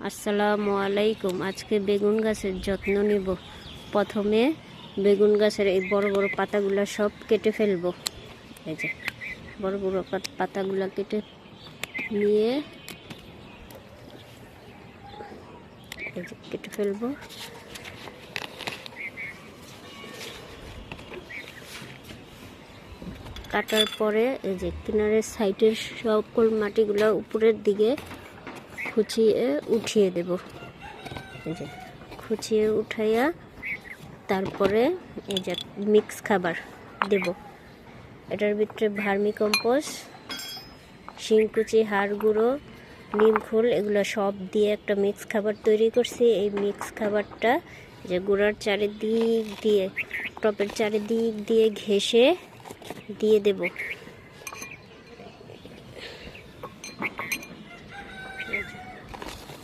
আসসালামু আলাইকুম। আজকে বেগুন গাছের যত্ন নিব। প্রথমে বেগুন গাছের এই বড় বড় পাতাগুলো সব কেটে ফেলবো। এই যে বড় বড় পাতাগুলো কেটে নিয়ে এই যে কেটে ফেলবো। কাটার পরে এই যে কিনারের সাইডের সকল মাটিগুলো উপরের দিকে খুঁচিয়ে উঠিয়ে দেব। এই যে খুঁচিয়ে উঠাইয়া তারপরে এই যে মিক্স খাবার দেব। এটার ভিতরে ভার্মি কম্পোস্ট, শিংকুচি, হাড় গুঁড়ো, নিম খোল এগুলো সব দিয়ে একটা মিক্স খাবার তৈরি করছি। এই মিক্স খাবারটা যে গোড়ার চারিদিক দিয়ে, টপের চারিদিক দিয়ে ঘেঁষে দিয়ে দেব।